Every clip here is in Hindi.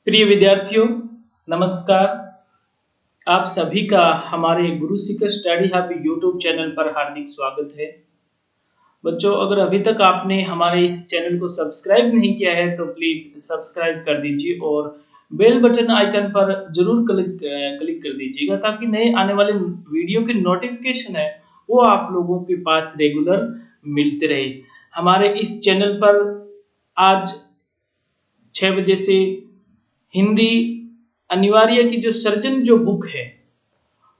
प्रिय विद्यार्थियों, नमस्कार। आप सभी का हमारे गुरु Sikar study hub YouTube channel पर हार्दिक स्वागत है। बच्चों, अगर अभी तक आपने हमारे इस चैनल को सब्सक्राइब नहीं किया है तो प्लीज सब्सक्राइब कर दीजिए और बेल बटन आइकन पर जरूर क्लिक कर दीजिएगा ताकि नए आने वाले वीडियो के नोटिफिकेशन है वो आप लोगों के पास रेगुलर मिलते रहे। हमारे इस चैनल पर आज 6 बजे से हिंदी अनिवार्य की जो सर्जन जो बुक है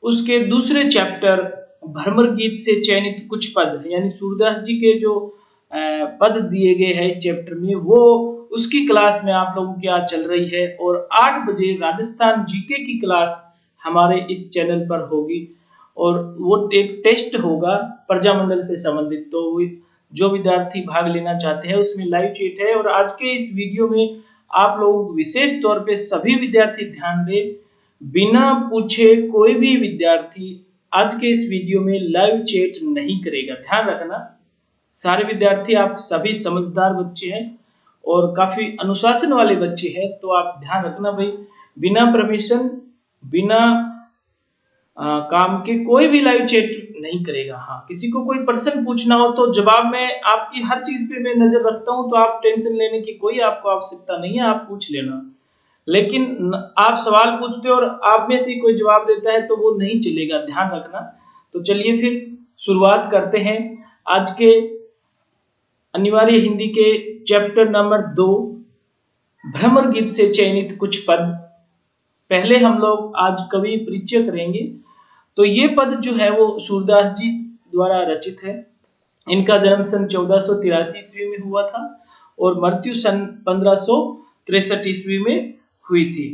उसके दूसरे चैप्टर भ्रमर गीत से चयनित कुछ पद यानी सूरदास जी के जो पद दिए गए हैं इस चैप्टर में वो उसकी क्लास में आप लोगों की आज चल रही है और 8 बजे राजस्थान जीके की क्लास हमारे इस चैनल पर होगी और वो एक टेस्ट होगा प्रजामंडल से संबंधित। तो जो विद्यार्थी भाग लेना चाहते हैं उसमें लाइव चैट है और आज के इस वीडियो में आप लोग विशेष तौर पे सभी विद्यार्थी ध्यान दें, बिना पूछे कोई भी विद्यार्थी आज के इस वीडियो में लाइव चैट नहीं करेगा। ध्यान रखना, सारे विद्यार्थी आप सभी समझदार बच्चे हैं और काफी अनुशासन वाले बच्चे हैं, तो आप ध्यान रखना भाई, बिना परमिशन बिना काम के कोई भी लाइव चैट नहीं करेगा। हाँ, किसी को कोई प्रश्न पूछना हो तो जवाब में आपकी हर चीज पे मैं नजर रखता हूं, तो आप टेंशन लेने की कोई आपको आवश्यकता नहीं है, आप पूछ लेना। लेकिन आप सवाल पूछते हो और आप में से कोई जवाब देता है तो वो नहीं चलेगा, ध्यान रखना। तो चलिए फिर शुरुआत करते हैं आज के अनिवार्य हिंदी के चैप्टर नंबर 2 भ्रमर गीत से चयनित कुछ पद। पहले हम लोग आज कवि परिचय करेंगे। तो ये पद जो है वो सूरदास जी द्वारा रचित है। इनका जन्म सन 1483 ईस्वी में हुआ था और मृत्यु सन 1563 ईस्वी में हुई थी।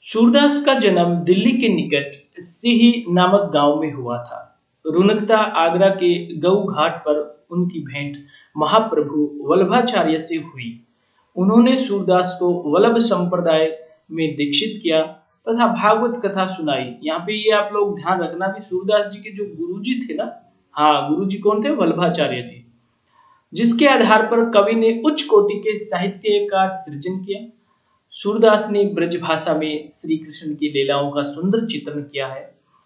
सूरदास का जन्म दिल्ली के निकट सिही नामक गांव में हुआ था। रुनकता आगरा के गऊ घाट पर उनकी भेंट महाप्रभु वल्लभाचार्य से हुई। उन्होंने सूरदास को वल्लभ संप्रदाय में दीक्षित किया तथा भागवत कथा सुनाई। यहाँ पे ये आप लोग ध्यान रखना भी सूरदास जी के जो गुरुजी थे ना, हाँ, गुरुजी कौन थे? वल्लभाचार्य जी, जिसके आधार पर कवि ने उच्च कोटि के साहित्य का सृजन किया। सूरदास ने ब्रज भाषा में श्री कृष्ण की लीलाओं का सुंदर चित्रण किया है।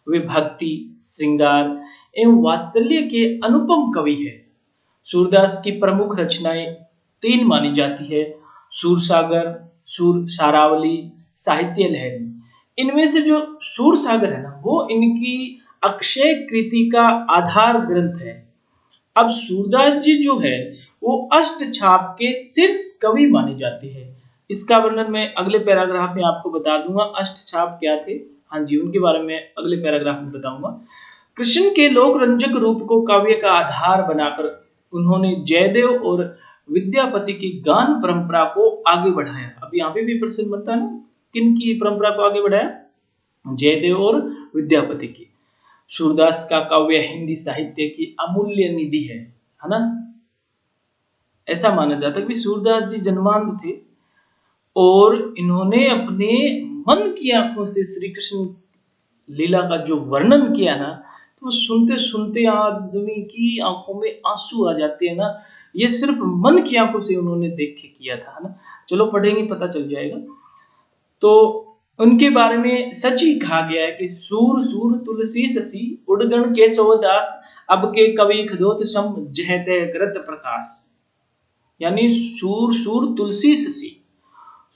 वे भक्ति, श्रृंगार एवं वात्सल्य के अनुपम कवि है। सूरदास की प्रमुख रचनाएं 3 मानी जाती है: सूर सागर, सूर सारावली, साहित्य लहरी। इनमें से जो सूर सागर है ना, वो इनकी अक्षय कृति का आधार ग्रंथ है। अब सूरदास जी जो है वो अष्ट छाप के शीर्ष कवि माने जाते हैं। इसका वर्णन मैं अगले पैराग्राफ में आपको बता दूंगा। अष्ट छाप क्या थे, हाँ जी, उनके बारे में अगले पैराग्राफ में बताऊंगा। कृष्ण के लोक रंजक रूप को काव्य का आधार बनाकर उन्होंने जयदेव और विद्यापति की गान परंपरा को आगे बढ़ाया। अब यहाँ पे भी प्रश्न बनता है ना, किन की परंपरा को आगे बढ़ाया? जयदेव और विद्यापति की। सूरदास का काव्य हिंदी साहित्य की अमूल्य निधि है ना। ऐसा माना जाता है कि सूरदास जी जन्मांध थे और इन्होंने अपने मन की आंखों से श्री कृष्ण लीला का जो वर्णन किया ना, तो सुनते सुनते आदमी की आंखों में आंसू आ जाते हैं ना। ये सिर्फ मन की आंखों से उन्होंने देख के किया था ना। चलो पढ़ेंगे, पता चल जाएगा। तो उनके बारे में सच ही कहा गया है कि सूर सूर तुलसी ससी उड़गण के सोदास अब के कवि खदोत सम जहते कृत प्रकाश। यानी सूर सूर तुलसी ससी,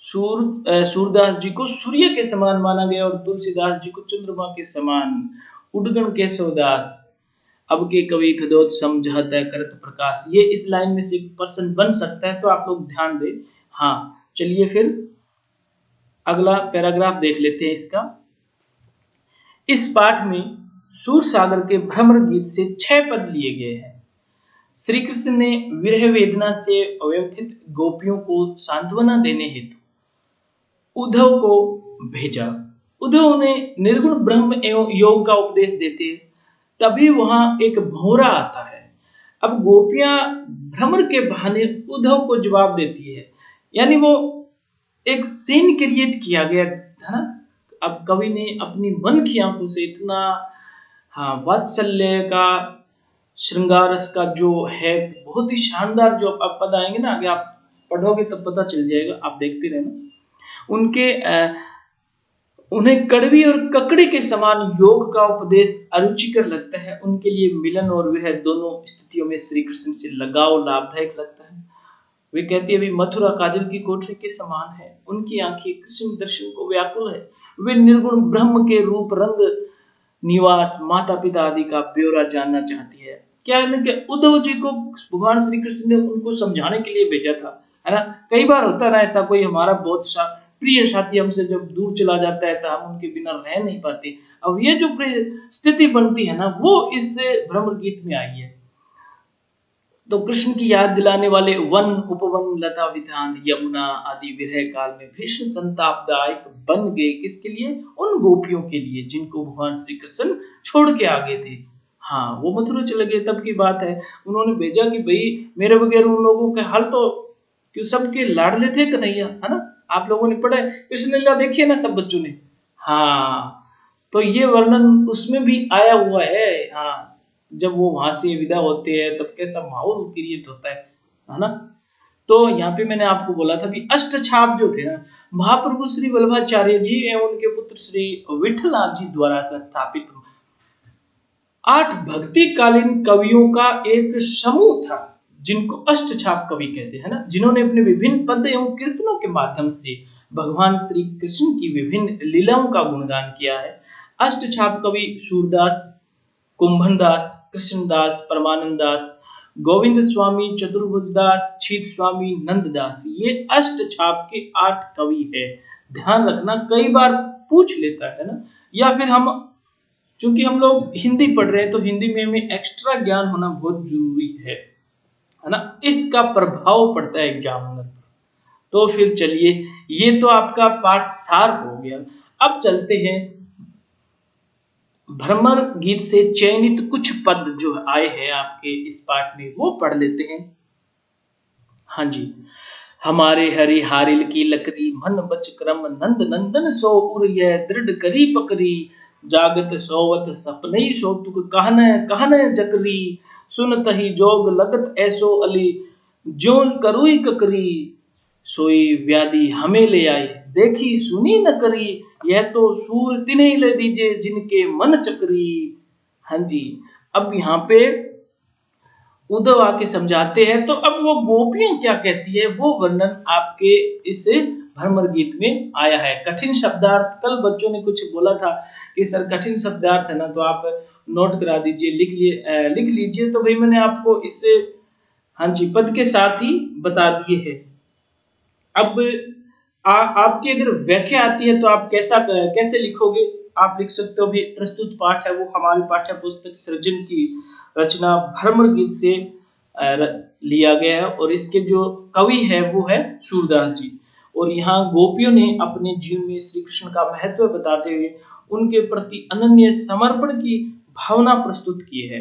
सूरदास जी को सूर्य के समान माना गया और तुलसीदास जी को चंद्रमा के समान। उड़गण के सोदास अब के कवि खदोत सम जहते कृत प्रकाश, ये इस लाइन में से प्रश्न बन सकता है, तो आप लोग ध्यान दें। हाँ, चलिए फिर अगला पैराग्राफ देख लेते हैं इसका। इस पाठ में सूर सागर के भ्रमर गीत से 6 पद लिए गए हैं। श्री कृष्ण ने विरह वेदना से अव्यथित गोपियों को सांत्वना देने हेतु उद्धव को भेजा। उद्धव ने निर्गुण ब्रह्म एवं योग का उपदेश देते, तभी वहां एक भौरा आता है। अब गोपियां भ्रमर के बहाने उद्धव को जवाब देती है, यानी वो एक सीन क्रिएट किया गया है ना। अब कवि ने अपनी मन की आंखों से इतना, हाँ, वात्सल्य का, श्रृंगार का जो है बहुत ही शानदार, जो अब पद आएंगे ना आगे, आप पढ़ोगे तब पता चल जाएगा, आप देखते रहना। उनके उन्हें कड़वी और ककड़ी के समान योग का उपदेश अरुचिकर लगता है। उनके लिए मिलन और विरह दोनों स्थितियों में श्री कृष्ण से लगाव लाभदायक लगता है। वे कहती है, मथुरा काजल की कोठरी के समान है, उनकी आंखें कृष्ण दर्शन को व्याकुल है। वे निर्गुण ब्रह्म के रूप, रंग, निवास, माता पिता आदि का ब्यौरा जानना चाहती है। क्या है कि उद्धव जी को भगवान श्री कृष्ण ने उनको समझाने के लिए भेजा था, है ना। कई बार होता है ऐसा, कोई हमारा बहुत प्रिय साथी हमसे जब दूर चला जाता है तो हम उनके बिना रह नहीं पाते। अब ये जो स्थिति बनती है ना, वो इससे भ्रमर गीत में आई है। तो कृष्ण की याद दिलाने वाले वन, उपवन, लता विधान, यमुना आदि विरह काल में भीषण संतापदायक बन गए। किसके लिए? उन गोपियों के लिए जिनको भगवान श्री कृष्ण छोड़ के आ गए थे। हाँ, वो मथुरा चले गए तब की बात है। उन्होंने भेजा कि भाई मेरे बगैर उन लोगों के हाल तो, क्यों सबके लाडले थे कन्हैया, है ना। आप लोगों ने पढ़ा है, कृष्ण लीला देखी है ना सब बच्चों ने। हाँ, तो ये वर्णन उसमें भी आया हुआ है। हाँ, जब वो वहां से विदा होते हैं तब कैसा माहौल क्रिएट होता है ना। तो यहाँ पे मैंने आपको बोला था कि अष्टछाप जो थे ना, महाप्रभु श्री वल्लभाचार्य जी एवं उनके पुत्र श्री विठलनाथ जी द्वारा संस्थापित 8 भक्तिकालीन कवियों का एक समूह था, जिनको अष्टछाप कवि कहते हैं ना, जिन्होंने अपने विभिन्न पद एवं कीर्तनों के माध्यम से भगवान श्री कृष्ण की विभिन्न लीलाओं का गुणगान किया है। अष्टछाप कवि सूरदास, कुंभनदास, कृष्णदास, परमानंददास, गोविंद स्वामी, चतुर्भुजदास, छीत स्वामी, नंददास, ये अष्टछाप के 8 कवि है। ध्यान रखना, कई बार पूछ लेता है ना, या फिर हम चूंकि हम लोग हिंदी पढ़ रहे हैं तो हिंदी में हमें एक्स्ट्रा ज्ञान होना बहुत जरूरी है ना। इसका प्रभाव पड़ता है एग्जामिनर पर। तो फिर चलिए, ये तो आपका पाठ सार हो गया। अब चलते हैं भ्रमर गीत से चयनित कुछ पद जो आए हैं आपके इस पाठ में, वो पढ़ लेते हैं। हाँ जी। हमारे हरि हारिल की लकड़ी, मन बच क्रम नंद नंदन सो उर, यह दृढ़ करी पकड़ी, जागत सोवत सपनई सो तुक, कहने जकरी, सुनत ही जोग लगत ऐसो अली, ज्यों करुई ककरी, सोई व्याधि हमें ले आए, देखी सुनी न करी, यह तो सूर तिन्हें ले दीजिए जिनके मन चकरी। हाँ जी। अब यहाँ पे उद्धव आके समझाते हैं, तो अब वो गोपियां क्या कहती है वो वर्णन आपके इस भ्रमर गीत में आया है। कठिन शब्दार्थ, कल बच्चों ने कुछ बोला था कि सर कठिन शब्दार्थ है ना, तो आप नोट करा दीजिए, लिख लीजिए। तो भाई मैंने आपको इस हाँ जी पद के साथ ही बता दिए हैं। अब आपकी अगर व्याख्या आती है तो आप कैसे लिखोगे? आप लिख सकते हो भी, प्रस्तुत पाठ है वो हमारी पाठ्य पुस्तक सृजन की रचना भ्रमर गीत से लिया गया है, और इसके जो कवि है वो है सूरदास जी। और यहाँ गोपियों ने अपने जीवन में श्री कृष्ण का महत्व बताते हुए उनके प्रति अनन्य समर्पण की भावना प्रस्तुत की है।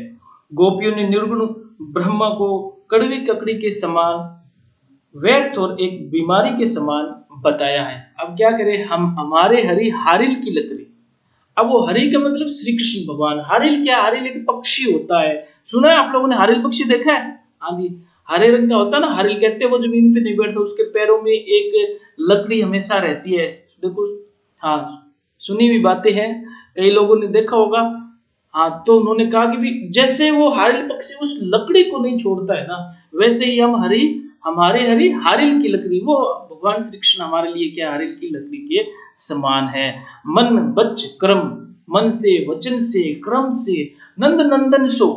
गोपियों ने निर्गुण ब्रह्म को कड़वी ककड़ी के समान, व्यर्थ और एक बीमारी के समान बताया है। अब क्या करें हम, हमारे हरि हारिल की लकड़ी। अब वो हरि का मतलब श्री कृष्ण भगवान। हारिल क्या? हारिल एक पक्षी होता है, सुना है आप लोगों ने हारिल पक्षी देखा है? हाँ जी, हरे रंग का होता है ना हारिल, कहते हैं वो जमीन पे नहीं बैठता, उसके पैरों में एक लकड़ी हमेशा रहती है। देखो, हाँ सुनी हुई बातें हैं, कई लोगों ने देखा होगा। हाँ, तो उन्होंने कहा कि भी जैसे वो हारिल पक्षी उस लकड़ी को नहीं छोड़ता है ना, वैसे ही हम हमारे हरि हारिल की लकड़ी, वो भगवान श्री कृष्ण हमारे लिए क्या हारिल की लकड़ी के समान है। मन बच क्रम, मन से, वचन से, क्रम से, नंद नंदन सो,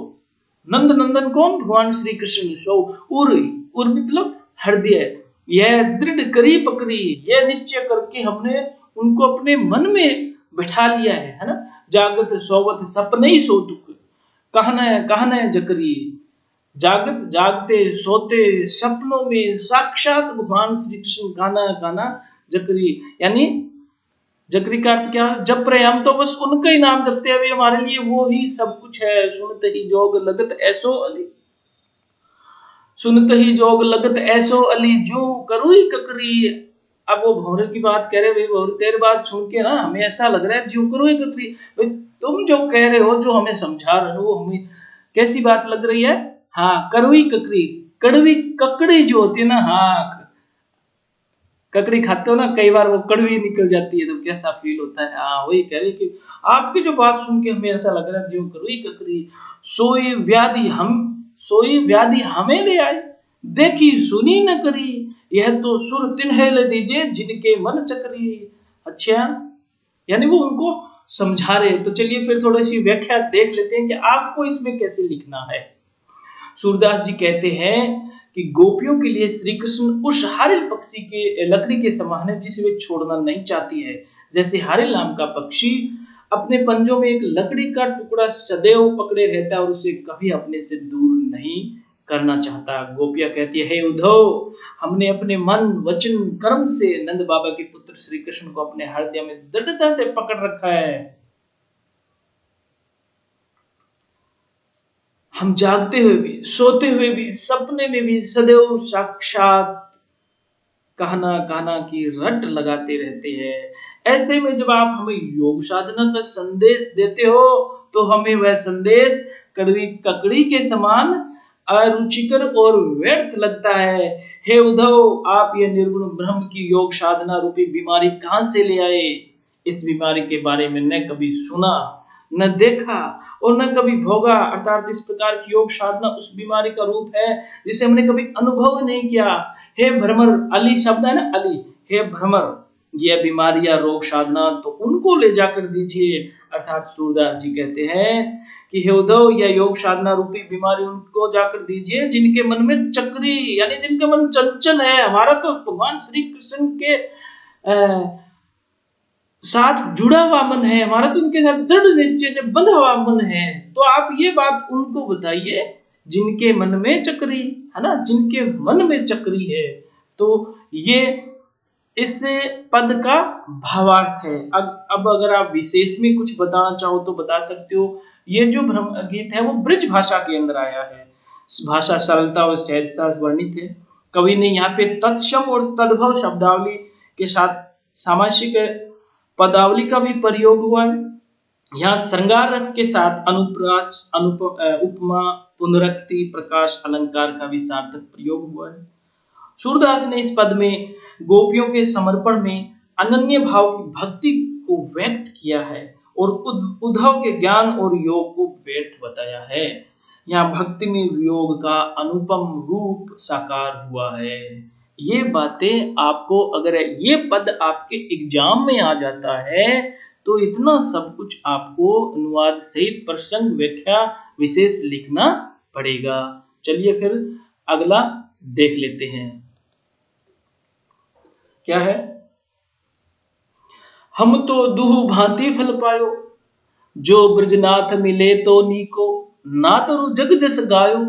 नंद नंदन कौन? भगवान श्री कृष्ण। सो उर, उर मतलब हृदय, यह दृढ़ करी पकड़ी, यह निश्चय करके हमने उनको अपने मन में बैठा लिया है ना। जागत सोवत सपने सो तुक, कहना जकरी, जागत जागते सोते सपनों में साक्षात भगवान श्री कृष्ण गाना जकरी, यानी जकरी का अर्थ क्या? जप रहे हम तो बस उनका ही नाम जपते हुए, हमारे लिए वो ही सब कुछ है। सुनते ही जोग लगत ऐसो अली, सुनते ही जोग लगत ऐसो अली, जो करुई ककरी। अब वो भौरे की बात कह रहे, भाई भौरे तेरी बात सुन के ना हमें ऐसा लग रहा है जो करुई ककरी, भाई तुम जो कह रहे हो, जो हमें समझा रहे हो, वो हमें कैसी बात लग रही है? हाँ, करुई ककड़ी, कड़वी ककड़ी जो होती है ना, हाँ ककड़ी खाते हो ना, कई बार वो कड़वी निकल जाती है तो कैसा फील होता है। हाँ, वही कह रही कि आपकी जो बात सुन के हमें ऐसा लग रहा है, जो कड़वी ककड़ी सोई व्याधि हमें ले आई, देखी सुनी न करी, यह तो सुर तिन्हे ले दीजिए जिनके मन चकरी। अच्छा, यानी वो उनको समझा रहे। तो चलिए फिर थोड़ी सी व्याख्या देख लेते हैं कि आपको इसमें कैसे लिखना है। सूरदास जी कहते हैं कि गोपियों के लिए श्री कृष्ण उस हारिल पक्षी के लकड़ी के समान है जिसे वे छोड़ना नहीं चाहती है। जैसे हारिल नाम का पक्षी अपने पंजों में एक लकड़ी का टुकड़ा सदैव पकड़े रहता है और उसे कभी अपने से दूर नहीं करना चाहता। गोपियां कहती है, हे उद्धव, हमने अपने मन वचन कर्म से नंद बाबा के पुत्र श्री कृष्ण को अपने हृदय में दृढ़ता से पकड़ रखा है। हम जागते हुए भी, सोते हुए भी, सपने में भी सदैव साक्षात कहना कहना की रट लगाते रहते हैं। ऐसे में जब आप हमें योग साधना का संदेश देते हो तो हमें वह संदेश कड़वी ककड़ी के समान अरुचिकर और व्यर्थ लगता है। हे उद्धव, आप ये निर्गुण ब्रह्म की योग साधना रूपी बीमारी कहां से ले आए? इस बीमारी के बारे में न कभी सुना, न देखा और न कभी भोगा। अर्थात इस प्रकार की योग साधना उस बीमारी का रूप है जिसे हमने कभी अनुभव नहीं किया। हे भ्रमर, अली शब्द है ना, अली, हे भ्रमर, यह बीमारी या रोग साधना तो उनको ले जाकर दीजिए। अर्थात सूरदास जी कहते हैं कि हे उद्धव, यह योग साधना रूपी बीमारी उनको जाकर दीजिए जिनके मन में चक्री, यानी जिनका मन चंचल है। हमारा तो भगवान श्री कृष्ण के साथ जुड़ा हुआ मन है, हमारा तो उनके साथ दृढ़ निश्चय से बंधा हुआ मन है। तो आप ये बात उनको बताइए जिनके मन में चक्री है ना, जिनके मन में चक्री है। तो ये इस पद का भावार्थ है। अब अगर आप विशेष में कुछ बताना चाहो तो बता सकते हो। ये जो भ्रम गीत है वो ब्रज भाषा के अंदर आया है। भाषा सरलता और सहजता वर्णित है। कवि ने यहाँ पे तत्सम और तद्भव शब्दावली के साथ सामासिक पदावली का भी प्रयोग हुआ है। यहाँ श्रृंगार रस के साथ अनुप्रास, उपमा, पुनरुक्ति, प्रकाश, अलंकार का भी सार्थक प्रयोग हुआ है। सूरदास ने इस पद में गोपियों के समर्पण में अनन्य भाव की भक्ति को व्यक्त किया है और उद्धव के ज्ञान और योग को व्यर्थ बताया है। यहाँ भक्ति में योग का अनुपम रूप साकार हुआ है। ये बातें आपको, अगर ये पद आपके एग्जाम में आ जाता है तो इतना सब कुछ आपको अनुवाद सहित प्रसंग व्याख्या विशेष लिखना पड़ेगा। चलिए फिर अगला देख लेते हैं। क्या है? हम तो दुहु भांति फल पायो, जो ब्रजनाथ मिले तो नीको, ना तरु जग जस गायो,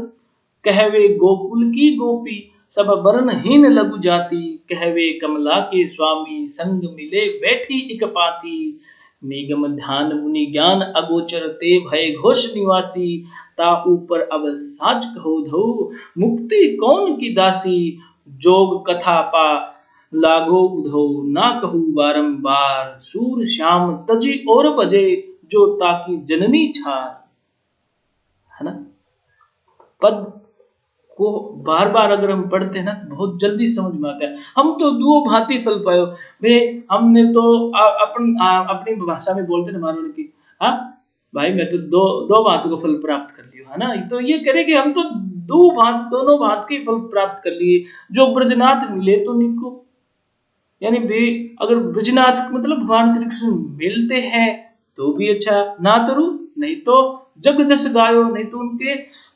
कहवे गोकुल की गोपी, सब वर्णहीन लघु जाति, कहवे कमला के स्वामी, संग मिले बैठी इक पाती, निगम ध्यान मुनि ज्ञान अगोचर, ते भय घोष निवासी, ता ऊपर अब साच कहो धो, मुक्ति कौन की दासी, जोग कथा पा लागो उधो, ना कहू बारंबार, सूर श्याम तजी और बजे, जो ताकि जननी छार। है ना? पद को बार बार अगर हम पढ़ते हैं ना बहुत जल्दी समझ में आता है। हम तो दो भांति फल पायो, भाई हमने तो अपनी भाषा में बोलते हैं मानो की, हाँ भाई मैं तो दो बातों को फल प्राप्त कर लियो, है ना। तो ये करे कि हम तो दोनों भांत के फल प्राप्त कर लिए, जो ब्रजनाथ मिले तो निको, यानी वे अगर ब्रजनाथ मतलब भगवान श्री कृष्ण मिलते हैं तो भी अच्छा, ना तरु नहीं तो जग जस गायो, नहीं तो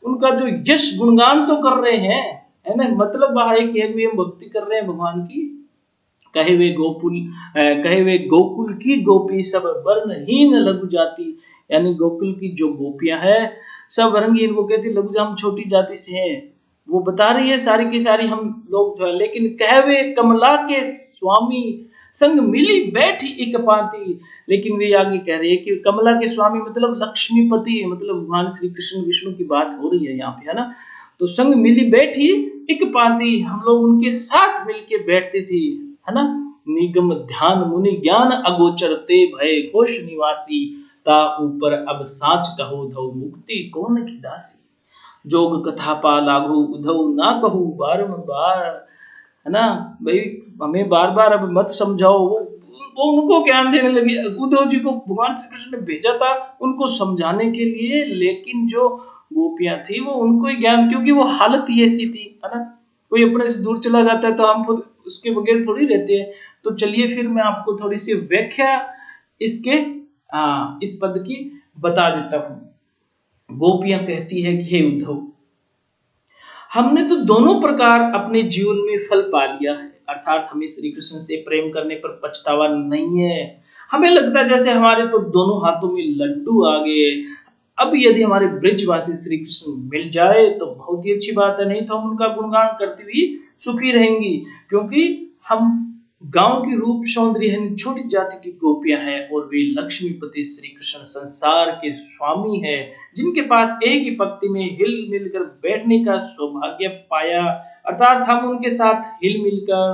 उनका जो यश गुणगान तो कर रहे हैं, है ना। मतलब वह है कि हम भक्ति कर रहे हैं भगवान की। कहे वे गोकुल की गोपी, सब वर्णहीन लघु जाति, यानी गोकुल की जो गोपियां हैं सब वर्णहीन, वो कहती लघु, हम छोटी जाति से हैं, वो बता रही है सारी की सारी हम लोग जो है। लेकिन कहवे कमला के स्वामी, संग मिली बैठी एक पाती, लेकिन वे आगे कह रहे हैं कि कमला के स्वामी मतलब लक्ष्मीपति, मतलब भगवान श्री कृष्ण विष्णु की बात हो रही है यहाँ पे, है ना। तो संग मिली बैठी एक पाती, हम लोग उनके साथ मिलके बैठते थे, है ना। निगम ध्यान मुनि ज्ञान अगोचरते, भय घोष निवासी, ता ऊपर अब साच कहो धो, मुक्ति कौन की दासी, जोग कथा पा लागू उधव, ना कहू बारंबार, है ना। भाई हमें बार बार अब मत समझाओ, वो उनको ज्ञान देने लगी। उद्धव जी को भगवान श्री कृष्ण ने भेजा था उनको समझाने के लिए, लेकिन जो गोपियां थी वो उनको ही ज्ञान, क्योंकि वो हालत ही ऐसी थी, है ना। कोई अपने से दूर चला जाता है तो हम खुद उसके बगैर थोड़ी रहते हैं। तो चलिए फिर मैं आपको थोड़ी सी व्याख्या इसके इस पद की बता देता हूं। गोपियां कहती है कि हे उद्धव, हमने तो दोनों प्रकार अपने जीवन में फल पा लिया है, अर्थात हमें श्री कृष्ण से प्रेम करने पर पछतावा नहीं है। हमें लगता है जैसे हमारे तो दोनों हाथों में लड्डू आ गए। अब यदि हमारे ब्रजवासी श्री कृष्ण मिल जाए तो बहुत ही अच्छी बात है, नहीं तो हम उनका गुणगान करती हुई सुखी रहेंगी, क्योंकि हम गांव की रूप सौंदर्य छोटी जाति की गोपियां हैं और वे लक्ष्मीपति श्री कृष्ण संसार के स्वामी है, जिनके पास एक ही पंक्ति में हिल मिलकर बैठने का सौभाग्य पाया। अर्थात हम उनके साथ हिल मिलकर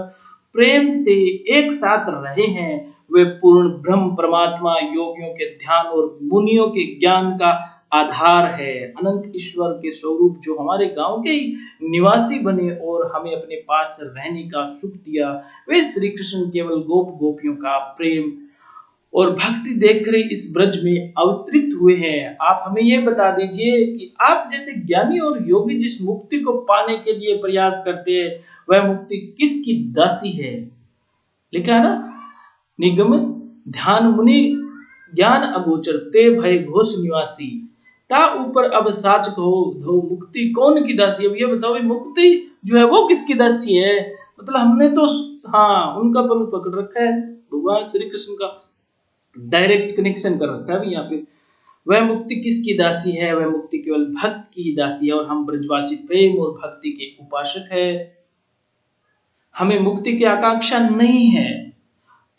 प्रेम से एक साथ रहे हैं। वे पूर्ण ब्रह्म परमात्मा, योगियों के ध्यान और मुनियों के ज्ञान का आधार है। अनंत ईश्वर के स्वरूप जो हमारे गांव के ही निवासी बने और हमें अपने पास रहने का सुख दिया, वे श्री कृष्ण केवल गोप गोपियों का प्रेम और भक्ति देखकर इस ब्रज में अवतरित हुए हैं। आप हमें यह बता दीजिए कि आप जैसे ज्ञानी और योगी जिस मुक्ति को पाने के लिए प्रयास करते हैं, वह मुक्ति किसकी दासी है? लिखा है ना, निगम ध्यान मुनि ज्ञान अगोचर ते भय घोष निवासी, ता ऊपर अब साच कहो धो मुक्ति कौन की दासी। अब ये बताओ मुक्ति जो है वो किसकी दासी है? मतलब हमने तो उनका पल पकड़ रखा है, भगवान श्री कृष्ण का डायरेक्ट कनेक्शन कर रखा है अभी यहाँ पे। वह मुक्ति किसकी दासी है? वह मुक्ति केवल भक्त की ही दासी है और हम ब्रजवासी प्रेम और भक्ति के उपासक है। हमें मुक्ति की आकांक्षा नहीं है।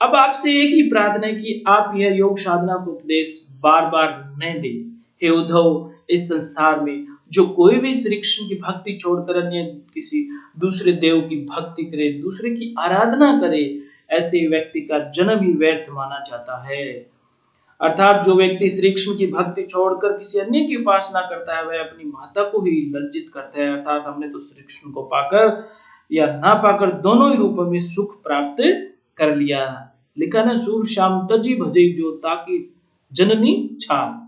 अब आपसे एक ही प्रार्थना है कि आप यह योग साधना को उपदेश बार बार न दें। हे उद्धव, इस संसार में जो कोई भी श्री कृष्ण की भक्ति छोड़कर अन्य किसी दूसरे देव की भक्ति करे, दूसरे की आराधना करे, ऐसे व्यक्ति का जन्म ही व्यर्थ माना जाता है। अर्थात जो व्यक्ति श्री कृष्ण की भक्ति छोड़कर किसी अन्य की उपासना करता है, वह अपनी माता को ही लज्जित करता है। अर्थात हमने तो श्री कृष्ण को पाकर या ना पाकर दोनों ही रूपों में सुख प्राप्त कर लिया। लिखा ना, सूर श्याम तजी भजे जो ताकि जननी छान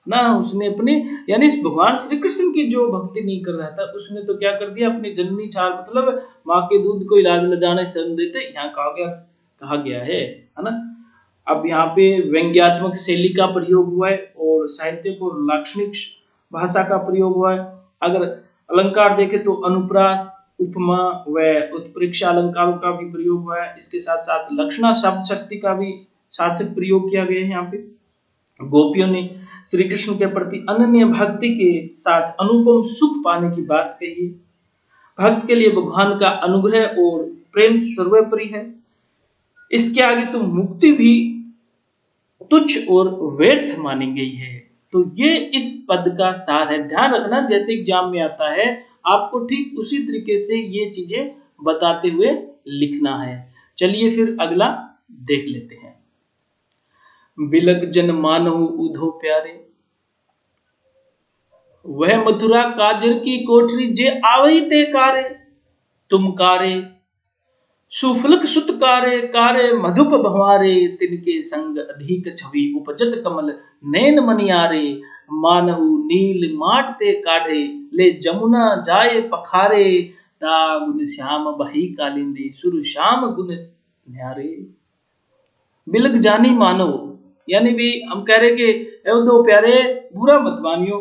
ना। उसने अपने यानी भगवान श्री कृष्ण की जो भक्ति नहीं कर रहा था, उसने तो क्या कर दिया, अपनी जननी छाल, मतलब माँ के दूध को इलाज ले जाने से देते, यहाँ कहा गया है ना। अब यहाँ पे व्यंग्यात्मक शैली का प्रयोग हुआ है और साहित्य और लाक्षणिक भाषा का प्रयोग हुआ है। अगर अलंकार देखें तो अनुप्रास, उपमा व उत्प्रेक्षा अलंकारों का भी प्रयोग हुआ है। इसके साथ साथ लक्षणा शब्द शक्ति का भी सार्थक प्रयोग किया गया है। यहाँ पे गोपियों ने श्री कृष्ण के प्रति अनन्य भक्ति के साथ अनुपम सुख पाने की बात कही। भक्त के लिए भगवान का अनुग्रह और प्रेम सर्वोपरि है। इसके आगे तो मुक्ति भी तुच्छ और व्यर्थ मानी गई है। तो ये इस पद का सार है। ध्यान रखना, जैसे एग्जाम में आता है आपको ठीक उसी तरीके से ये चीजें बताते हुए लिखना है। चलिए फिर अगला देख लेते हैं। बिलक जन मानहु उधो प्यारे, वह मथुरा काजर की कोठरी जे आवई ते कारे। तुम कारे सुफलक सुत कारे, कारे मधुप भंवारे, तिनके संग अधिक छवि उपजत कमल नैन मनियारे। मानहु नील माट ते काढ़े, ले जमुना जाए पखारे। ता गुण श्याम बही कालिंदी, सुर श्याम गुण न्यारे। बिलक जानी मानो, यानी भी हम कह रहे कि दो प्यारे बुरा मत मानियो,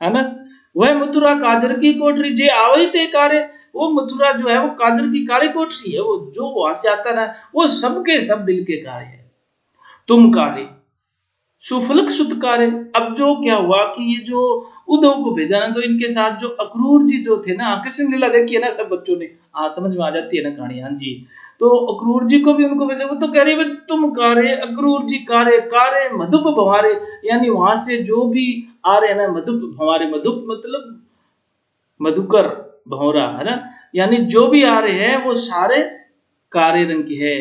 है ना। वह मथुरा काजर की कोठरी जे आवई ते कारे, वो मथुरा जो है वो काजर की काली कोठरी है, वो जो वहां से आता ना वो सबके सब दिल के कारे है। तुम कारे सुफलक सुत कारे। अब जो क्या हुआ कि ये जो उद्धव को भेजा ना, तो इनके साथ जो अक्रूर जी जो थे ना, कृष्ण लीला देखी है ना सब बच्चों ने, समझ में आ जाती है ना कहानी। हाँ जी, तो अक्रूर जी को भी उनको भेजा। वो तो कह रही है तुम कारे, अक्रूर जी कारे, कारे मधुप भंवारे, यानी वहां से जो भी आ रहे हैं ना, मधुप भंवारे, मधुप मतलब मधुकर भंवरा, है ना, यानी जो भी आ रहे हैं वो सारे कारे रंग की है।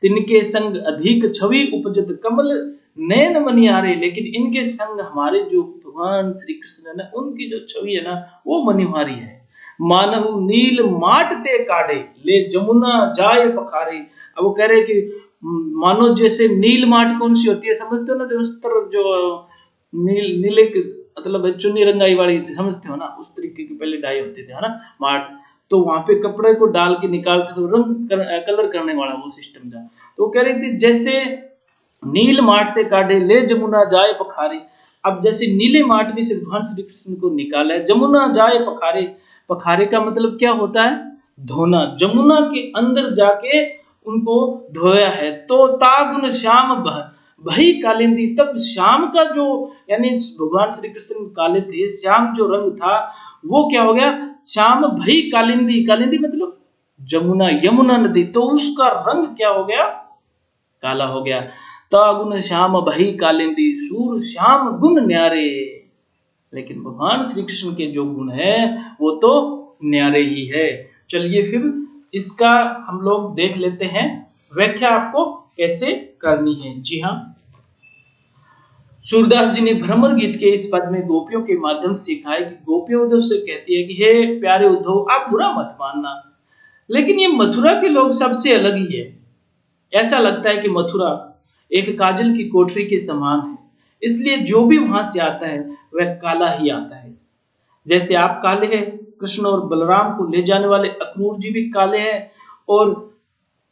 तिनके संग अधिक छवि उपजत कमल नैन मनिहारे, लेकिन इनके संग हमारे जो भगवान श्री कृष्ण है ना, उनकी जो छवि है ना वो मनिहारी है। मानहु नील माट ते काढ़े, ले जमुना जाए पखारे। अब वो कह रहे कि मानो जैसे नील माट कौन सी होती है, समझते हो ना, जो वस्त्र जो नीले मतलब चुन्नी रंगाई वाली, समझते हो ना, उस तरीके की पहले डाई होते थे, है ना, माट। तो वहां पे कपड़े को डाल के निकालते तो कलर करने वाला वो सिस्टम था। तो वो कह रही थी जैसे नील माटते काढ़े, ले जमुना जाए पखारे। अब जैसे नीले माट में से भगवान श्री कृष्ण को निकाला है, जमुना जाए पखारे। पखारे का मतलब क्या होता है? धोना। जमुना के अंदर जाके उनको धोया है। तो तागुन श्याम भई कालिंदी, तब श्याम का जो, यानी भगवान श्री कृष्ण काले थे, श्याम जो रंग था वो क्या हो गया? श्याम भई कालिंदी। कालिंदी मतलब जमुना, यमुना नदी, तो उसका रंग क्या हो गया? काला हो गया। तागुन श्याम भई कालिंदी, सूर श्याम गुण न्यारे। लेकिन भगवान श्री कृष्ण के जो गुण है वो तो न्यारे ही है। चलिए फिर इसका हम लोग देख लेते हैं व्याख्या आपको कैसे करनी है। जी हाँ, सूरदास जी ने भ्रमर गीत के इस पद में गोपियों के माध्यम से कहा है कि गोपियां उद्धव से कहती है कि हे प्यारे उद्धव, आप बुरा मत मानना, लेकिन ये मथुरा के लोग सबसे अलग ही है। ऐसा लगता है कि मथुरा एक काजल की कोठरी के समान है, इसलिए जो भी वहां से आता है वह काला ही आता है। जैसे आप काले हैं, कृष्ण और बलराम को ले जाने वाले अक्रूर जी भी काले हैं, और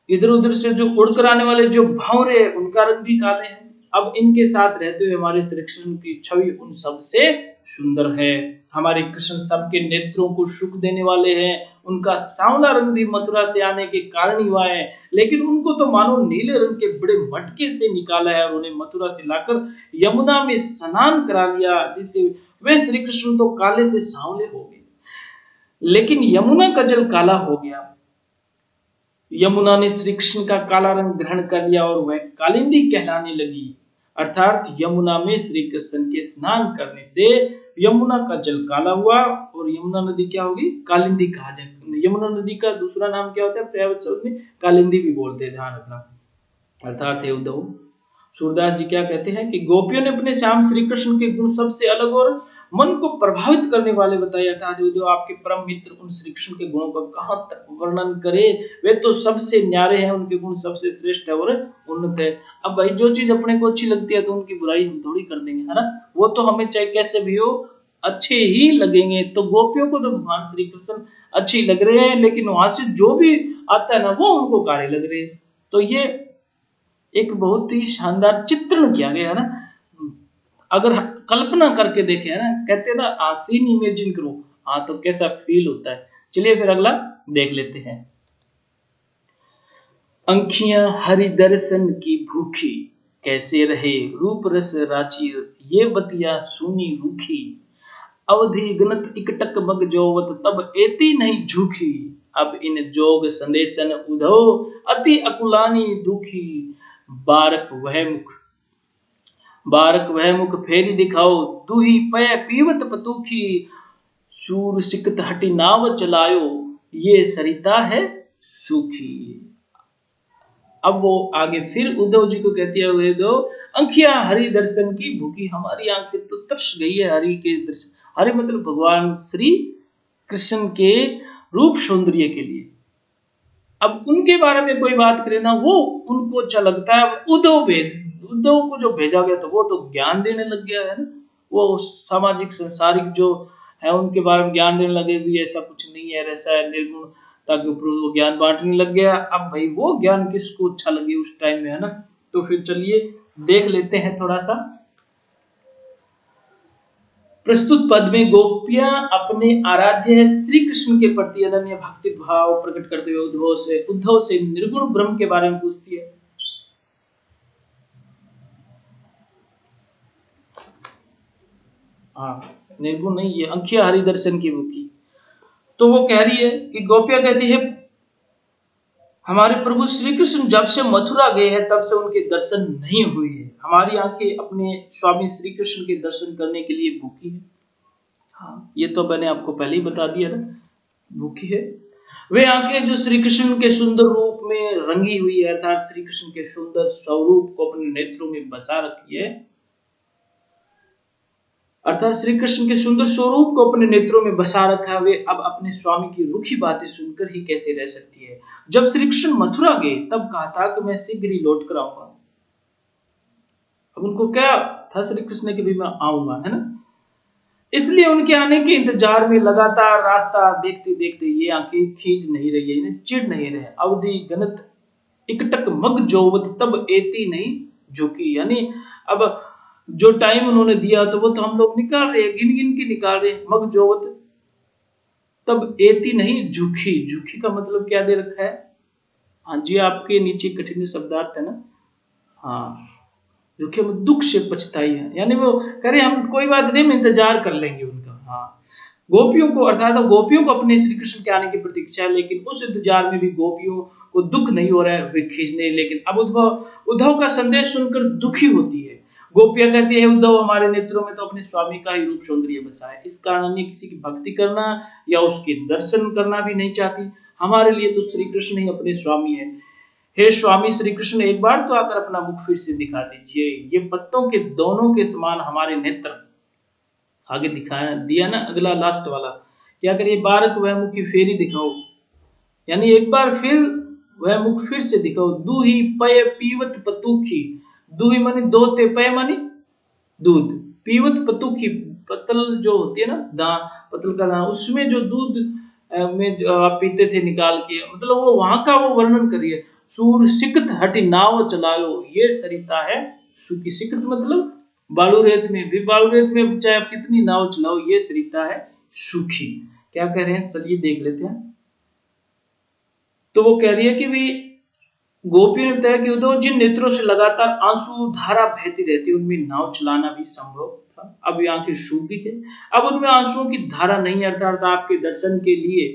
इधर उधर से जो उड़कर आने वाले जो भंवरे, उनका रंग भी काले हैं। अब इनके साथ रहते हुए हमारे श्री कृष्ण की छवि उन सबसे सुंदर है। हमारे कृष्ण सबके नेत्रों को सुख देने वाले हैं। उनका सांवला रंग भी मथुरा से आने के कारण ही हुआ है, लेकिन उनको तो मानो नीले रंग के बड़े मटके से निकाला है और उन्हें मथुरा से लाकर यमुना में स्नान करा लिया, जिससे वे श्री कृष्ण तो काले से सांवले हो गए। लेकिन यमुना का जल काला हो गया। यमुना ने श्री कृष्ण का काला रंग ग्रहण कर लिया और वह कालिंदी कहलाने लगी। अर्थात यमुना में श्री कृष्ण के स्नान करने से यमुना का जल काला हुआ और यमुना नदी क्या होगी? कालिंदी कहा जाए। यमुना नदी का दूसरा नाम क्या होता है? पर्यायवाची शब्द में कालिंदी भी बोलते हैं, ध्यान रखना। अर्थात हे उद्धव, सूरदास जी क्या कहते हैं कि गोपियों ने अपने श्याम श्री कृष्ण के गुण सबसे अलग और मन को प्रभावित करने वाले बताया था। जो आपके परम मित्र उन श्री कृष्ण के गुणों का कहां तक वर्णन करे, वे तो सबसे न्यारे हैं, उनके गुण सबसे श्रेष्ठ है और उन्नत है। अब भाई जो चीज अपने को अच्छी लगती है तो उनकी बुराई हम थोड़ी कर देंगे, है ना, वो तो हमें चाहे कैसे भी हो अच्छे ही लगेंगे। तो गोपियों को तो भगवान श्री कृष्ण अच्छे लग रहे हैं, लेकिन वहां से जो भी आता है ना वो उनको कारे लग रहे हैं। तो ये एक बहुत ही शानदार चित्रण किया गया है ना। अगर कल्पना करके देखे, है ना, कहते हैं ना, सीन इमेजिन करो, हाँ, तो कैसा फील होता है। चलिए फिर अगला देख लेते हैं। अंखियां हरि दर्शन की भूखी, कैसे रहे रूप रस राची, ये बतिया सुनी रूखी, अवधि गनत इकटक मग जोवत, तब एती नहीं झूठी, अब इन जोग संदेशन उधो, अति अकुलानी दुखी, बारक वह मुख फेरी दिखाओ, दूही पय पीवत पतुखी, सूर सिकत हटी नाव चलायो, ये सरिता है सूखी। अब वो आगे फिर उद्धव जी को कहती है, उद्धव, अंखियां हरि दर्शन की भूखी, हमारी आंखें तो तरस गई है हरि के दर्शन। हरि मतलब भगवान श्री कृष्ण के रूप सौंदर्य के लिए। अब उनके बारे में कोई बात करे ना, वो उनको अच्छा लगता है। उद्धव को जो भेजा गया था वो तो ज्ञान देने लग गया है ना, वो सामाजिक संसारिक जो है उनके बारे में ज्ञान देने लगे भी ऐसा कुछ नहीं है, ऐसा है निर्गुण, ताकि वो ज्ञान बांटने लग गया। अब भाई वो ज्ञान किसको अच्छा लगे उस टाइम में, है ना। तो फिर चलिए देख लेते हैं थोड़ा सा। प्रस्तुत पद में गोपियां अपने आराध्य श्री कृष्ण के प्रति अनन्य भक्ति भाव प्रकट करते हुए उद्धव से निर्गुण ब्रह्म के बारे में पूछती है। हाँ, निर्गुण नहीं, ये अंखिया हरि दर्शन की भूखी। तो वो कह रही है कि गोपियां कहती है, हमारे प्रभु श्री कृष्ण जब से मथुरा गए हैं तब से उनके दर्शन नहीं हुए हैं। हमारी आंखें अपने स्वामी श्री कृष्ण के दर्शन करने के लिए भूखी है। हाँ, ये तो मैंने आपको पहले ही बता दिया ना, भूखी है। वे आंखें जो श्री कृष्ण के सुंदर रूप में रंगी हुई है, अर्थात श्री कृष्ण के सुंदर स्वरूप को अपने नेत्रों में बसा रखी है, अर्थात श्री कृष्ण के सुंदर स्वरूप को अपने नेत्रों में बसा रखा, वे अब अपने स्वामी की रूखी बातें सुनकर ही कैसे रह सकती है। जब श्री कृष्ण मथुरा गए तब कहा था कि मैं शीघ्र ही लौट कर आऊंगा। अब उनको क्या था श्री कृष्ण ने कि भी मैं आऊंगा, है ना। इसलिए उनके आने के इंतजार में लगातार रास्ता देखते देखते ये आंखें खींच नहीं रही है, इन्हें चिढ़ नहीं रहे। अवधि गणत इकटक मग जोवत तब एती नहीं झुकी, यानी अब जो टाइम उन्होंने दिया तो वो तो हम लोग निकाल रहे हैं, गिन गिन के निकाल रहे हैं। मग जोवत तब एती नहीं झुकी, झुकी का मतलब क्या दे रखा है? हाँ जी, आपके नीचे कठिन शब्दार्थ है ना। हाँ, झुके दुख से पछताई है, यानी वो कह रहे हम कोई बात नहीं, हम इंतजार कर लेंगे उनका। हाँ, गोपियों को अर्थात गोपियों को अपने श्री कृष्ण के आने की प्रतीक्षा है, लेकिन उस इंतजार में भी गोपियों को दुख नहीं हो रहा है, वे खींचने। लेकिन अब उद्धव का संदेश सुनकर दुखी होती है। गोपियां कहती है उद्धव हमारे नेत्रों में तो अपने स्वामी का ही रूप सौंदर्य बसा है, इस कारण अन्य किसी की भक्ति करना या उसके दर्शन करना भी नहीं चाहती। हमारे लिए तो श्री कृष्ण ही अपने स्वामी है। हे स्वामी श्री कृष्ण, एक बार तो आकर अपना मुख फिर से दिखा दीजिए। ये पत्तों के दोनों के समान हमारे नेत्र। आगे दिखाया दिया ना अगला लास्ट वाला, क्या करिए, बारक वह मुखी फेरी दिखाओ, यानी एक बार फिर वह मुख फिर से दिखाओ। दूही पय पीवत पतुखी, दूही मानी दोते, पय मानी दूध, पीवत पतुखी पतल जो होती है ना, दान पतल का दान, उसमें जो दूध में जो आप पीते थे निकाल के, मतलब वो वहां का वो वर्णन करिए। सूर सिकत हटि नाव चलायो, ये सरिता है सुखी। सिकत मतलब बालू रेत में भी, बालू रेत में चाहे आप कितनी नाव चलाओ, ये सरिता है सुखी। क्या कह रहे हैं, चलिए देख लेते हैं। तो वो कह रही है कि भी गोपी ने बताया कि उद्धव जिन नेत्रों से लगातार आंसू धारा बहती रहती है उनमें नाव चलाना भी संभव था, अब ये आंखें सूख गई है, अब उनमें आंसुओं की धारा नहीं है। अर्थात आपके दर्शन के लिए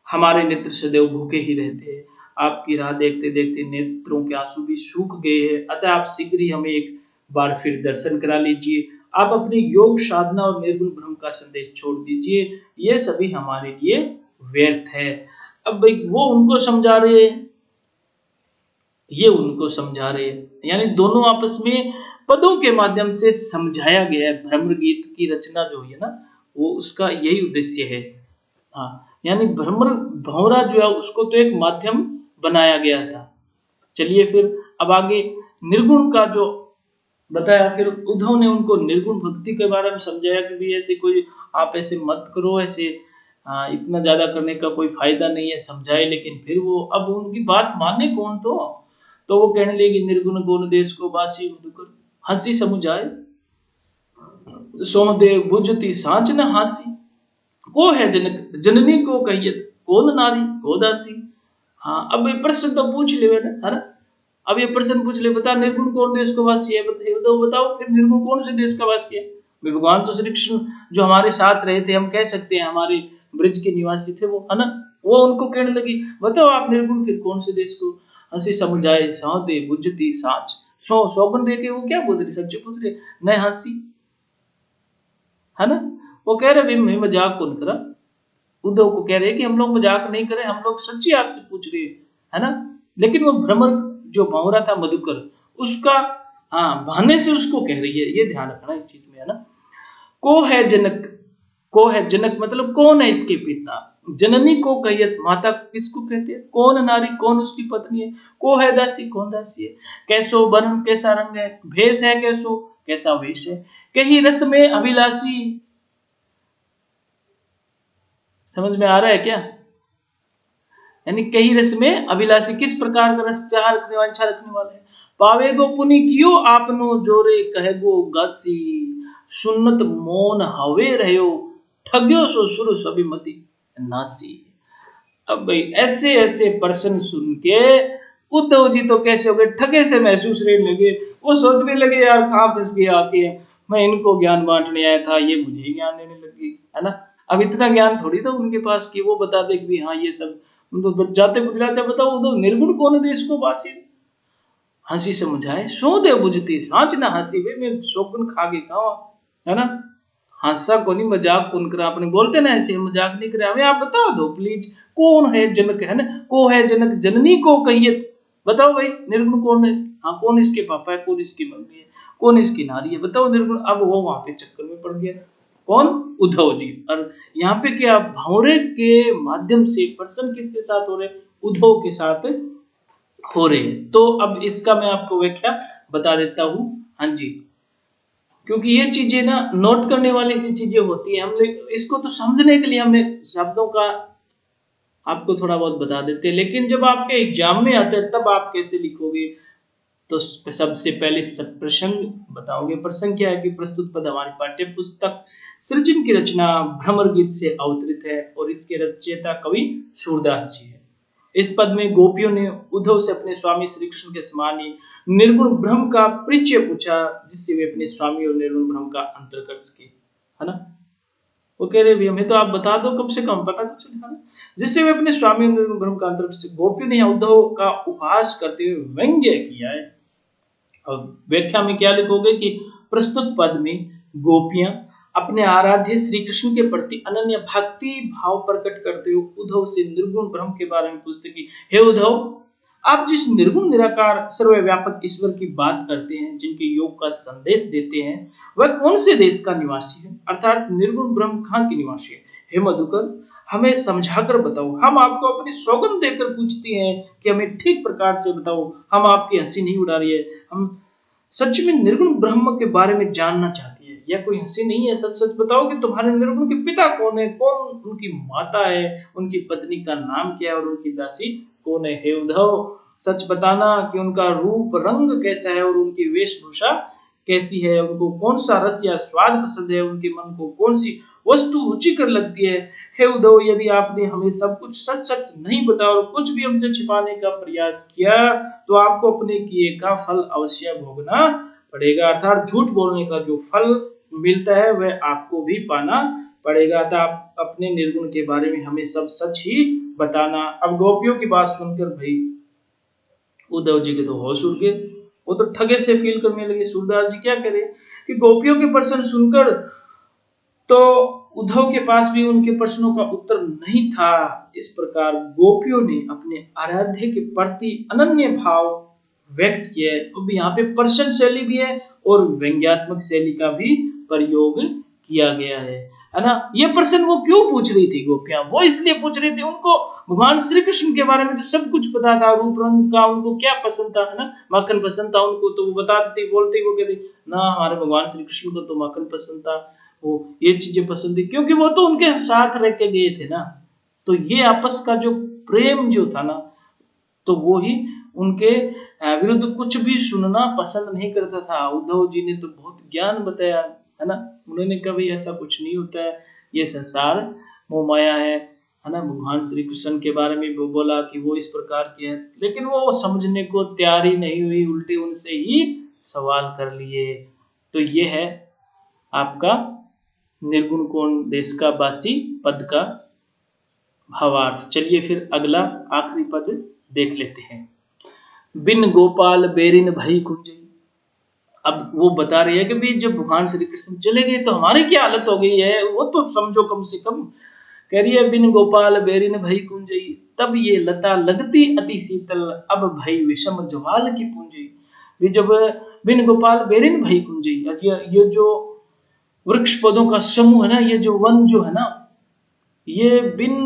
हमारे नेत्र सदैव भूखे ही रहते हैं। आपकी राह देखते देखते नेत्रों के आंसू भी सूख गए हैं, अतः आप शीघ्र ही हमें एक बार फिर दर्शन करा लीजिए। आप अपनी योग साधना और निर्गुण ब्रह्म का संदेश छोड़ दीजिए, ये सभी हमारे लिए व्यर्थ है। अब भाई वो उनको समझा रहे हैं, ये उनको समझा रहे हैं, यानी दोनों आपस में पदों के माध्यम से समझाया गया है। भ्रमर गीत की रचना जो है ना, वो उसका यही उद्देश्य है। हाँ, यानी भ्रमर भंवरा जो है उसको तो एक माध्यम बनाया गया था। चलिए फिर अब आगे निर्गुण का जो बताया, फिर उद्धव ने उनको निर्गुण भक्ति के बारे में समझाया कि भी ऐसे कोई आप ऐसे मत करो, ऐसे इतना ज्यादा करने का कोई फायदा नहीं है, समझाए। लेकिन फिर वो अब उनकी बात माने कौन, तो वो कहने लगी निर्गुण गुण देश को बासी मधुकर, हंसी समुझाए सोमदेव बुझती सांच न हासी। को है जनक जननी को कहियत, कौन नारी को दासी। हाँ, अब ये प्रश्न तो पूछ ले है ना। अब ये प्रश्न पूछ ले, बता निर्गुण कौन देश का वासी है, बताओ फिर निर्गुण कौन से देश का वासी है। भगवान तो श्री कृष्ण जो हमारे साथ रहे थे, हम कह सकते हैं हमारे ब्रज के निवासी थे वो, है ना। वो उनको कहने लगी बताओ आप निर्गुण फिर कौन से देश को। हंसी समुझाए सौदे बुझती साँच, सौगन दे के वो क्या बोल रही, सच्चे पूछ रहे न हंसी, है ना। वो कह रहे मैं मजाक कौन करा, उद्धव को कह रहे हैं कि हम लोग मजाक नहीं करे, हम लोग सच्ची आपसे पूछ रहे हैं, है ना। लेकिन वो भ्रमर जो भंवरा था मधुकर, उसका बहाने से उसको कह रही है, ये ध्यान रखना इस चीज में, है ना। को है जनक, को है जनक मतलब कौन है इसके पिता। जननी को कहियत, माता किसको कहते हैं। कौन नारी, कौन उसकी पत्नी है। को है दासी, कौन दासी है। कैसो बन, कैसा रंग है। भेष है कैसो, कैसा वेश है। कही रस में अभिलाषी, समझ में आ रहा है क्या। यानी कही रस में अभिलाषी, किस प्रकार का रस चाह रखने वाला, इच्छा रखने वाला है। पावेगो पुनि कियो आपनो जोरे कहेगो गासी, सुन्नत मोन हवे रहो ठग्यो सो सुर सबिमति नासी। अब भाई ऐसे ऐसे प्रश्न सुन के उद्धव जी तो कैसे हो गए, ठगे से महसूस रहने लगे। वो सोचने लगे यार कहाँ फंस गया आके, मैं इनको ज्ञान बांटने आया था, ये मुझे ज्ञान देने लगी, है ना। अब इतना ज्ञान थोड़ी था उनके पास कि वो बता दे कि हाँ ये सब तो जाते गुजरात बताओ उद्धव निर्गुण कौन देश को वासी। हंसी समझाए सो दे बुझती सांच ना हंसी, वे मैं शोकन खा गई था, है ना। हंसा को नहीं, मजाक कौन करा, आपने बोलते ना ऐसे मजाक नहीं करे, हमें आप बता दो प्लीज कौन है जनक, है ना। को है जनक जननी को कहिए, बताओ भाई निर्गुण कौन है। हाँ, कौन इसके पापा है, कौन इसकी मम्मी है। कौन इसकी नारी है, बताओ निर्गुण। अब वो वहां पे चक्कर में पड़ गया, कौन, उद्धव जी। और यहाँ पे क्या, भंवरे के माध्यम से प्रसन्न किसके साथ हो रहे, उद्धव के साथ हो रहे हैं। तो अब इसका मैं आपको व्याख्या बता देता हूँ। हाँ जी, क्योंकि ये चीजें ना नोट करने वाली सी चीजें होती है, हम इसको तो समझने के लिए हमें शब्दों का आपको थोड़ा बहुत बता देते हैं, लेकिन जब आपके एग्जाम में आते हैं तब आप कैसे लिखोगे। तो सबसे पहले प्रसंग बताओगे। प्रसंग क्या है कि प्रस्तुत पद हमारी पाठ्य पुस्तक सृजन की रचना भ्रमर गीत से अवतरित है और इसके रचयिता कवि सूरदास जी है। इस पद में गोपियों ने उद्धव से अपने स्वामी श्री कृष्ण के समान ही निर्गुण ब्रह्म का परिचय पूछा, जिससे वे अपने स्वामी और निर्गुण ब्रह्म का अंतर कर सके, है ना। वो कह रहे हमें तो आप बता दो, कम से कम पता तो चलेगा ना, जिससे वे अपने स्वामी और निर्गुण ब्रह्म का अंतर से। गोपियों ने उद्धव का उपहास करते हुए व्यंग्य किया है। और व्याख्या में क्या लिखोगे कि प्रस्तुत पद में गोपियां अपने आराध्य श्री कृष्ण के प्रति अनन्य भक्ति भाव प्रकट करते हुए उद्धव से निर्गुण ब्रह्म के बारे में पूछते कि हे उद्धव, आप जिस निर्गुण निराकार सर्वव्यापक ईश्वर की बात करते हैं, जिनके योग का संदेश देते हैं, वह कौन से देश का निवासी है, अर्थात निर्गुण ब्रह्म कहाँ के निवासी है। हे मधुकर, हमें समझाकर बताओ, हम आपको अपनी सौगंध देकर पूछते हैं कि हमें ठीक प्रकार से बताओ, हम आपकी हंसी नहीं उड़ा रही है, हम सच में निर्गुण ब्रह्म के बारे में जानना चाहती है, यह कोई हंसी नहीं है। सच सच बताओ कि तुम्हारे निर्गुण के पिता कौन है, कौन उनकी माता है, उनकी पत्नी का नाम क्या है और उनकी दासी कौन है। हे उद्धव, सच बताना कि उनका रूप रंग कैसा है और उनकी वेशभूषा कैसी है, उनको कौन सा रस या स्वाद पसंद है, उनके मन को कौन सी वस्तु रुचिकर लगती है। हे उद्धव, यदि आपने हमें सब कुछ सच सच नहीं बताया और कुछ भी हमसे छिपाने का प्रयास किया, तो आपको अपने किए का फल अवश्य भोगना पड़ेगा, अर्थात झूठ बोलने का जो फल मिलता है वह आपको भी पाना पड़ेगा। तो आप अपने निर्गुण के बारे में हमें सब सच ही बताना। अब गोपियों की बात सुनकर भाई उद्धव जी के तो होश उड़ गए, वो तो ठगे से फील करने लगे। सूरदास जी क्या करे कि गोपियों के प्रश्न सुनकर तो उद्धव के पास भी उनके प्रश्नों का उत्तर नहीं था। इस प्रकार गोपियों ने अपने आराध्य के प्रति अनन्य भाव व्यक्त किया है। अब यहाँ पे प्रश्न शैली भी है और व्यंग्यात्मक शैली का भी प्रयोग किया गया है ना। ये प्रश्न वो क्यों पूछ रही थी गोपियां, वो इसलिए पूछ रही थी, उनको भगवान श्री कृष्ण के बारे में तो सब कुछ पता था, रूप रंग का उनको क्या पसंद था, है ना, माखन पसंद था उनको, तो वो बताती बोलती, वो कहती ना हमारे भगवान श्री कृष्ण को तो माखन पसंद था, वो ये चीजें पसंद थी, क्योंकि वो तो उनके साथ रह के गए थे ना। तो ये आपस का जो प्रेम जो था ना, तो वो ही उनके विरुद्ध कुछ भी सुनना पसंद नहीं करता था। उद्धव जी ने तो बहुत ज्ञान बताया, है ना, उन्होंने कभी ऐसा कुछ नहीं होता है, ये संसार मोह माया है ना। भगवान श्री कृष्ण के बारे में वो बोला कि वो इस प्रकार के हैं, लेकिन वो समझने को तैयार ही नहीं हुई, उल्टे उनसे ही सवाल कर लिए। तो ये है आपका निर्गुण कौन देश का बासी पद का भावार्थ। चलिए फिर अगला आखिरी पद देख लेते हैं। बिन गोपाल बेरिन भई कुंजई। अब वो बता रही है कि भी जब भगवान श्री कृष्ण चले गए तो हमारी क्या हालत हो गई है, वो तो समझो कम से कम। कह रही है बिन गोपाल बेरिन भई कुंजई, तब ये लता लगती अति शीतल, अब भई विषम ज्वाल की पूंजई। भी जब बिन गोपाल बेरिन भई कुंजई, ये जो वृक्ष पौधों का समूह है ना, ये जो वन जो है ना, ये बिन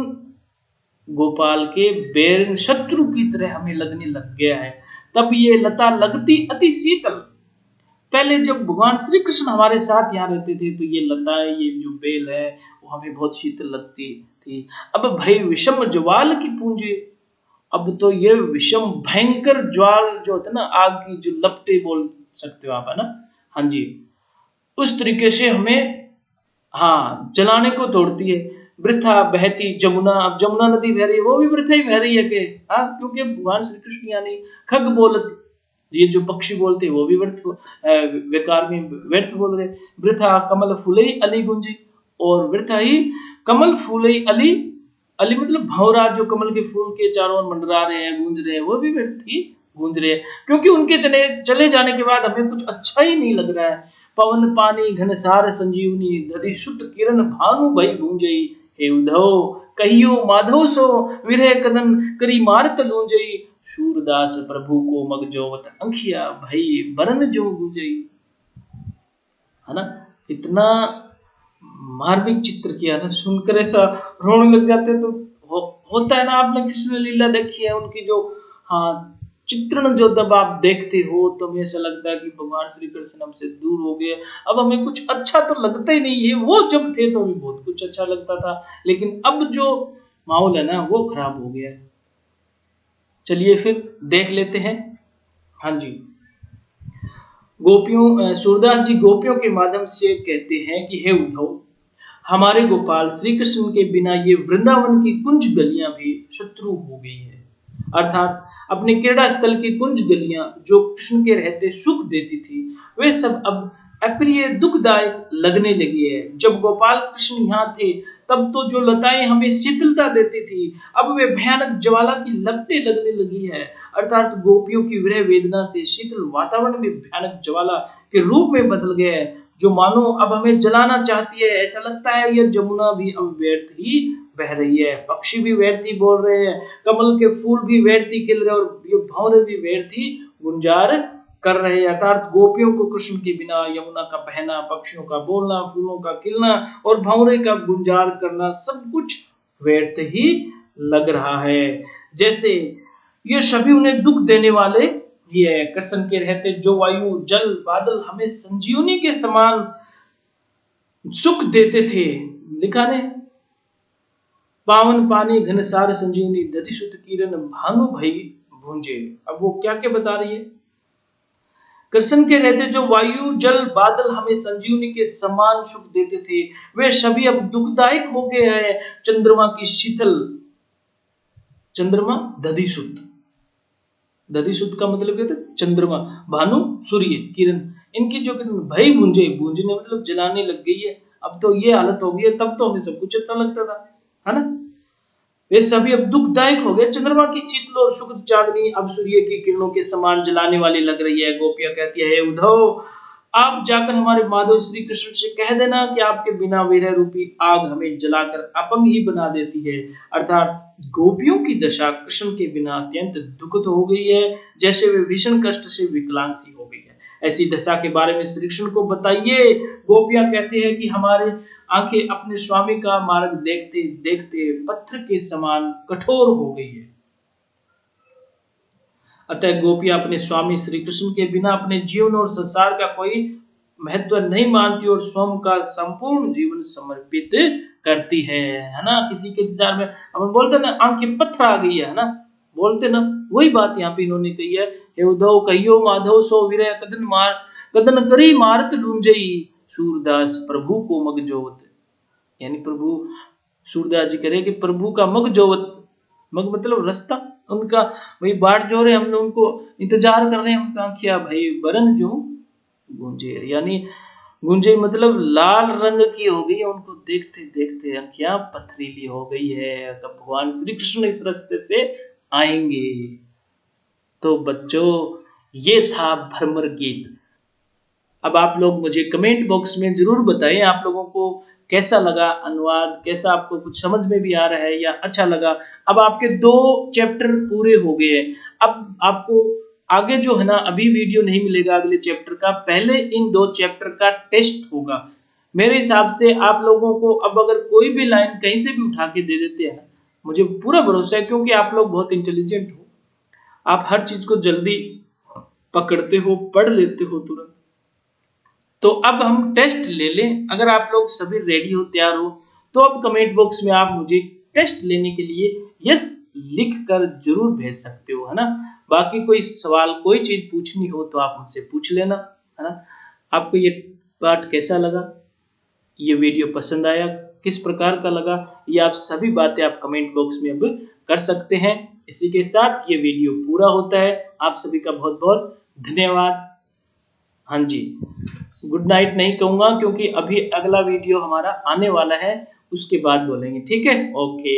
गोपाल के बेरिन शत्रु की तरह हमें लगने लग गया है। तब ये लता लगती अति शीतल, पहले जब भगवान श्री कृष्ण हमारे साथ यहाँ रहते थे तो ये लता ये जो बेल है वो हमें बहुत शीतल लगती थी। अब भय विषम ज्वाल की पूंजी, अब तो ये विषम भयंकर ज्वाल जो होता है ना, आग की जो लपटे बोल सकते हो आप, है ना, हाँ जी, उस तरीके से हमें हाँ जलाने को तोड़ती है। वृथा बहती जमुना, अब जमुना नदी बह रही है, वो भी वृथा ही बह रही है कि हाँ, क्योंकि भगवान श्री कृष्ण यानी खग बोलत, ये जो पक्षी बोलते हैं वो भी व्यर्थ बेकार में व्यर्थ बोल रहे। वृथा कमल फूलई अली गुंजी, और वृथा ही कमल फूलई अली, अली मतलब भंवरा जो कमल के फूल के चारों ओर मंडरा रहे हैं, गूंज रहे हैं, वो भी व्यर्थ ही गूंज रहे हैं, क्योंकि उनके चले जाने के बाद हमें कुछ अच्छा ही नहीं लग रहा है। पवन पानी घनसार संजीवनी, दधि शुद्ध किरण भानु भई गूंजई। हे उद्धव, कहियो माधव सो विरह कदन करी मारत लूंजई। सूरदास प्रभु को मग जोवत अंखिया, भई बरन जो गुजई। है ना। इतना मार्मिक चित्र किया ना, सुनकर ऐसा रोने लग जाते। तो होता है ना, आपने कृष्ण लीला देखी है उनकी जो, हाँ, चित्रण जो जब आप देखते हो तो हमें ऐसा लगता है कि भगवान श्री कृष्ण हमसे दूर हो गए, अब हमें कुछ अच्छा तो लगता ही नहीं है। वो जब थे तो हमें बहुत कुछ अच्छा लगता था, लेकिन अब जो माहौल है ना वो खराब हो गया है। चलिए फिर देख लेते हैं। हाँ जी, गोपियों, सूरदास जी गोपियों के माध्यम से कहते हैं कि हे उद्धव, हमारे गोपाल श्री कृष्ण के बिना ये वृंदावन की कुंज गलियां भी शत्रु हो गई है। अर्थात अपने क्रीड़ा स्थल की कुंज गलियां जो कृष्ण के रहते सुख देती थी, वे सब अब अप्रिय दुखदायक लगने लगी है। जब गोपाल कृष्ण यहाँ थे तब तो जो लताएं हमें शीतलता देती थी, अब वे भयानक ज्वाला की लपटें लगने लगी है। अर्थात गोपियों की विरह वेदना से शीतल वातावरण भी भयानक ज्वाला के रूप में बदल गया है, जो मानो अब हमें जलाना चाहती है। ऐसा लगता है यह जमुना भी अब व्यर्थ ही बह रही है, पक्षी भी व्यर्थ ही बोल रहे हैं, कमल के फूल भी व्यर्थ ही खिल रहे हैं, और ये भंवरे भी व्यर्थ ही गुंजार कर रहे हैं। अर्थात गोपियों को कृष्ण के बिना यमुना का बहना, पक्षियों का बोलना, फूलों का खिलना और भंवरे का गुंजार करना सब कुछ व्यर्थ ही लग रहा है। जैसे ये सभी उन्हें दुख देने वाले ही है। कृष्ण के रहते जो वायु, जल, बादल हमें संजीवनी के समान सुख देते थे, लिखा ने, पावन पानी घनसार संजीवनी, दधि सुत किरण भानु भई भूंजे। अब वो क्या क्या बता रही है। कृष्ण के रहते जो वायु, जल, बादल हमें संजीवनी के समान सुख देते थे, वे सभी अब दुखदायक हो गए हैं। चंद्रमा की शीतल, चंद्रमा दधिसुत, दधिसुत का मतलब क्या था, चंद्रमा, भानु सूर्य, किरण, इनकी जो किरण भई भूंजे, भूंजने मतलब जलाने लग गई है। अब तो ये हालत हो गई है, तब तो हमें सब कुछ अच्छा लगता था, है ना। वे सभी अब दुखदायक हो गए। चंद्रमा की शीतल और शुक्र चांदनी अब सूर्य की किरणों के समान जलाने वाली लग रही है। गोपियां कहती है, उद्धव, आप जाकर हमारे माधव श्री कृष्ण से कह देना कि आपके बिना विरह रूपी आग हमें जलाकर अपंग ही बना देती है। अर्थात गोपियों की दशा कृष्ण के बिना अत्यंत दुखद हो गई है, जैसे वे भीषण कष्ट से विकलांग सी हो गई है। ऐसी दशा के बारे में श्री कृष्ण को बताइए। गोपियां कहते हैं कि हमारे आंखें अपने स्वामी का मार्ग देखते देखते पत्थर के समान कठोर हो गई है। अतः गोपियां अपने स्वामी श्री कृष्ण के बिना अपने जीवन और संसार का कोई महत्व नहीं मानती और स्वयं का संपूर्ण जीवन समर्पित करती है ना। किसी के इंतजार में हम बोलते ना, आंखें पत्थर आ गई है ना, बोलते ना, वही बात यहाँ पे इन्होंने कही है। हे उद्धव, कहियो माधव सो विरह कदन करी मारत ढूंढई, सूरदास प्रभु को मग जोवत। यानी प्रभु, सूरदास जी कह रहे कि प्रभु का मग जोवत, मग मतलब रास्ता, उनका वही बाट जो रहे, हमने उनको इंतजार कर रहे हैं, उनका आंखिया भाई बरन जो गूंजे, यानी गूंजे मतलब लाल रंग की हो गई है, उनको देखते देखते आंखियां पथरीली हो गई है। कब भगवान श्री कृष्ण इस रास्ते से आएंगे। तो बच्चों, ये था भ्रमर गीत। अब आप लोग मुझे कमेंट बॉक्स में जरूर बताएं आप लोगों को कैसा लगा अनुवाद, कैसा आपको कुछ समझ में भी आ रहा है या अच्छा लगा। अब आपके 2 चैप्टर पूरे हो गए हैं। अब आपको आगे जो है ना, अभी वीडियो नहीं मिलेगा अगले चैप्टर का, पहले इन 2 चैप्टर का टेस्ट होगा। मेरे हिसाब से आप लोगों को अब अगर कोई भी लाइन कहीं से भी उठा के दे देते हैं, मुझे पूरा भरोसा है, क्योंकि आप लोग बहुत इंटेलिजेंट हो, आप हर चीज को जल्दी पकड़ते हो, पढ़ लेते हो तुरंत। तो अब हम टेस्ट ले लें। अगर आप लोग सभी रेडी हो, तैयार हो, तो अब कमेंट बॉक्स में आप मुझे टेस्ट लेने के लिए यस लिख कर जरूर भेज सकते हो, है ना। बाकी कोई सवाल, कोई चीज पूछनी हो तो आप मुझसे पूछ लेना, है ना। आपको ये पाठ कैसा लगा, ये वीडियो पसंद आया, किस प्रकार का लगा, ये आप सभी बातें आप कमेंट बॉक्स में अब कर सकते हैं। इसी के साथ ये वीडियो पूरा होता है। आप सभी का बहुत बहुत धन्यवाद। हाँ जी, गुड नाइट नहीं कहूंगा, क्योंकि अभी अगला वीडियो हमारा आने वाला है, उसके बाद बोलेंगे, ठीक है। ओके।